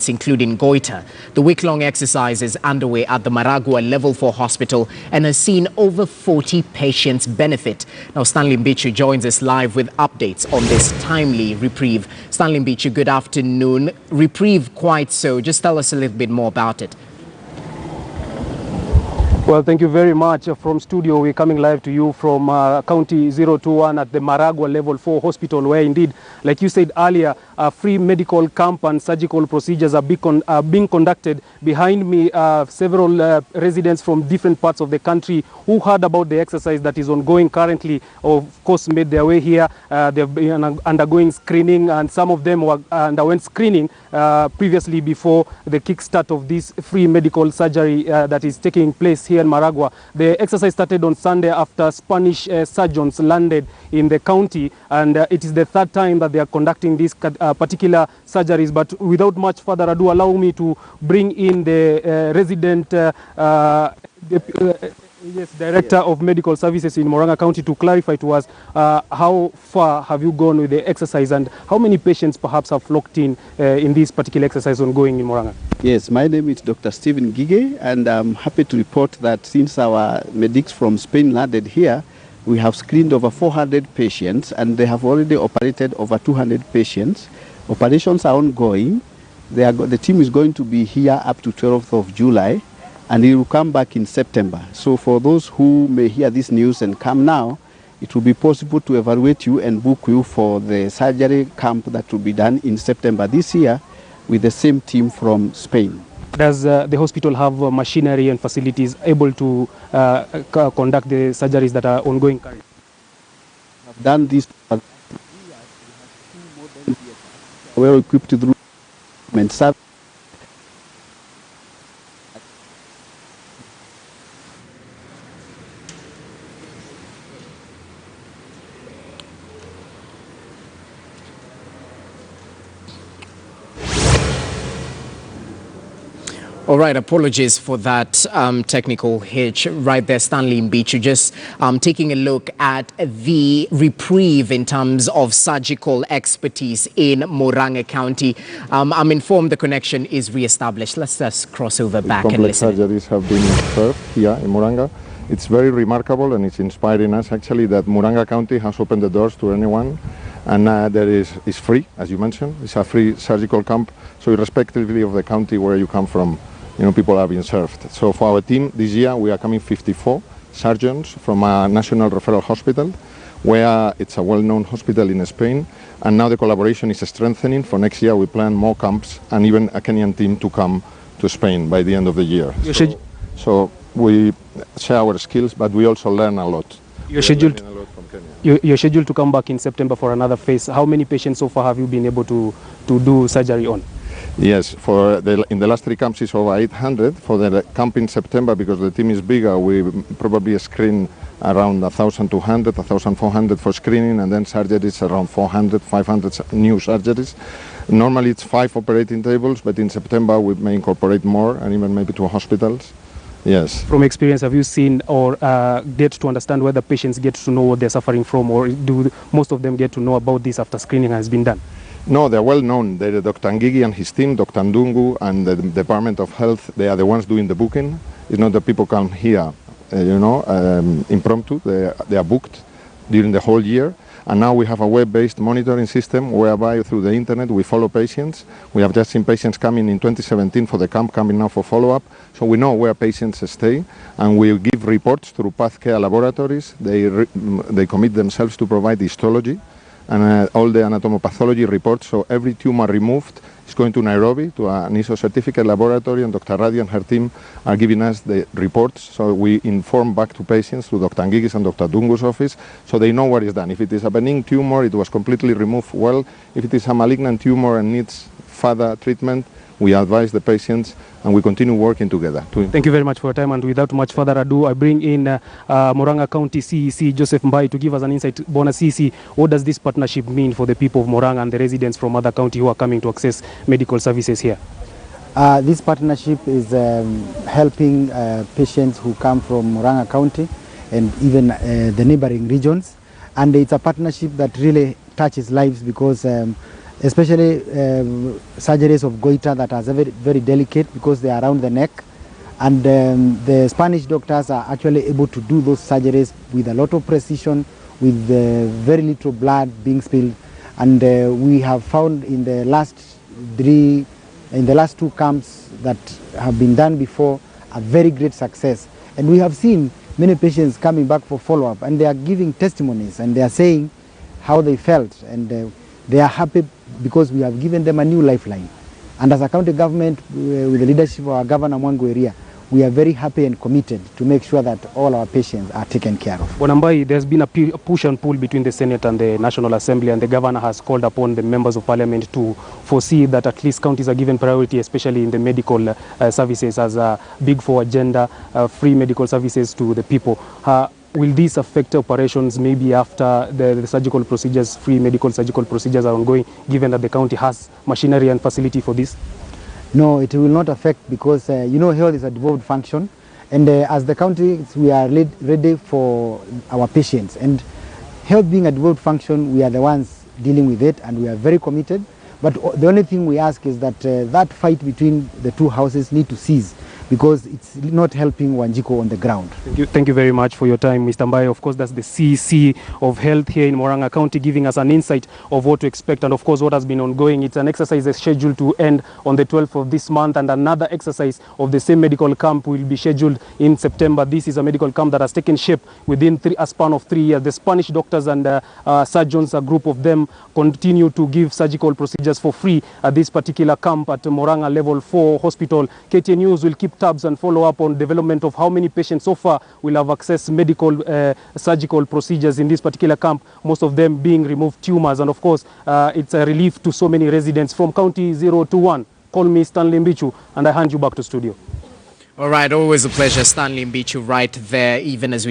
including goiter. The week-long exercise is underway at the Muranga Level 4 Hospital and has seen over 40 patients benefit. Now, Stanley Mbichu joins us live with updates on this timely reprieve. Stanley Mbichu, good afternoon. Reprieve quite so. Just tell us a little bit more about it. Well, thank you very much. From studio, we're coming live to you from County 021 at the Muranga Level 4 Hospital, where indeed, like you said earlier, free medical camp and surgical procedures are being conducted. Behind me, several residents from different parts of the country who heard about the exercise that is ongoing currently, of course, made their way here. They've been undergoing screening, and some of them underwent screening previously before the kickstart of this free medical surgery that is taking place here in Muranga. The exercise started on Sunday after Spanish surgeons landed in the county, and it is the third time that they are conducting these particular surgeries. But without much further ado, allow me to bring in the resident Director of Medical Services in Muranga County to clarify to us how far have you gone with the exercise and how many patients perhaps have flocked in this particular exercise ongoing in Muranga. Yes, my name is Dr. Stephen Gige, and I'm happy to report that since our medics from Spain landed here, we have screened over 400 patients and they have already operated over 200 patients. Operations are ongoing. The team is going to be here up to 12th of July. And it will come back in September. So for those who may hear this news and come now, it will be possible to evaluate you and book you for the surgery camp that will be done in September this year with the same team from Spain. Does the hospital have machinery and facilities able to conduct the surgeries that are ongoing currently? I've done this for 3 years. We have 2 modern theaters. Well equipped with equipment. All right, apologies for that technical hitch right there, Stanley Mbichu. Just taking a look at the reprieve in terms of surgical expertise in Muranga County. I'm informed the connection is re-established. Let's just cross over back and listen. Complex surgeries have been served here in Muranga. It's very remarkable and it's inspiring us actually that Muranga County has opened the doors to anyone. And it's free, as you mentioned. It's a free surgical camp. So irrespectively of the county where you come from, people are being served. So for our team this year, we are coming 54 surgeons from a national referral hospital, where it's a well-known hospital in Spain. And now the collaboration is strengthening. For next year, we plan more camps and even a Kenyan team to come to Spain by the end of the year. So we share our skills, but we also learn a lot. You're scheduled to come back in September for another phase. How many patients so far have you been able to do surgery on? Yes, in the last 3 camps it's over 800. For the camp in September, because the team is bigger, we probably screen around 1,200, 1,400 for screening, and then surgeries around 400, 500 new surgeries. Normally it's 5 operating tables, but in September we may incorporate more and even maybe 2 hospitals. Yes. From experience, have you seen or get to understand whether patients get to know what they're suffering from, or do most of them get to know about this after screening has been done? No, they're well known. Dr. Ngigi and his team, Dr. Ndungu and the Department of Health, they are the ones doing the booking. It's not that people come here, impromptu. They are booked during the whole year. And now we have a web-based monitoring system whereby through the internet we follow patients. We have just seen patients coming in 2017 for the camp, coming now for follow-up. So we know where patients stay, and we give reports through Pathcare laboratories. They commit themselves to provide histology and all the anatomopathology reports. So every tumor removed is going to Nairobi to an ISO certificate laboratory, and Dr. Radi and her team are giving us the reports. So we inform back to patients through Dr. Ngigi's and Dr. Dungu's office, so they know what is done. If it is a benign tumor, it was completely removed well. If it is a malignant tumor and needs further treatment, we advise the patients and we continue working together. Thank you very much for your time, and without much further ado, I bring in Muranga County CEC Joseph Mbai to give us an insight. Bona CEC, what does this partnership mean for the people of Muranga and the residents from other county who are coming to access medical services here? This partnership is helping patients who come from Muranga County and even the neighboring regions, and it's a partnership that really touches lives because especially surgeries of goiter that are very, very delicate because they are around the neck. And the Spanish doctors are actually able to do those surgeries with a lot of precision, with very little blood being spilled. And we have found in the last two camps that have been done before a very great success. And we have seen many patients coming back for follow-up, and they are giving testimonies, and they are saying how they felt, and they are happy because we have given them a new lifeline. And as a county government, with the leadership of our Governor Mwangu, we are very happy and committed to make sure that all our patients are taken care of. Bonambai, there's been a push and pull between the Senate and the National Assembly, and the Governor has called upon the members of Parliament to foresee that at least counties are given priority, especially in the medical services, as a big four agenda, free medical services to the people. Will this affect operations maybe after the surgical procedures, free medical surgical procedures are ongoing, given that the county has machinery and facility for this? No, it will not affect because, health is a devolved function. And as the county, we are ready for our patients. And health being a devolved function, we are the ones dealing with it, and we are very committed. But the only thing we ask is that that fight between the two houses need to cease, because it's not helping Wanjiko on the ground. Thank you very much for your time, Mr. Mbaye. Of course, that's the CC of Health here in Muranga County, giving us an insight of what to expect and, of course, what has been ongoing. It's an exercise that's scheduled to end on the 12th of this month, and another exercise of the same medical camp will be scheduled in September. This is a medical camp that has taken shape within a span of 3 years. The Spanish doctors and surgeons, a group of them, continue to give surgical procedures for free at this particular camp at Muranga Level 4 Hospital. KTN News will keep tabs and follow up on development of how many patients so far will have accessed medical surgical procedures in this particular camp, most of them being removed tumors. And of course, it's a relief to so many residents. From County 021, call me Stanley Mbichu, and I hand you back to studio. All right, always a pleasure, Stanley Mbichu, right there, even as we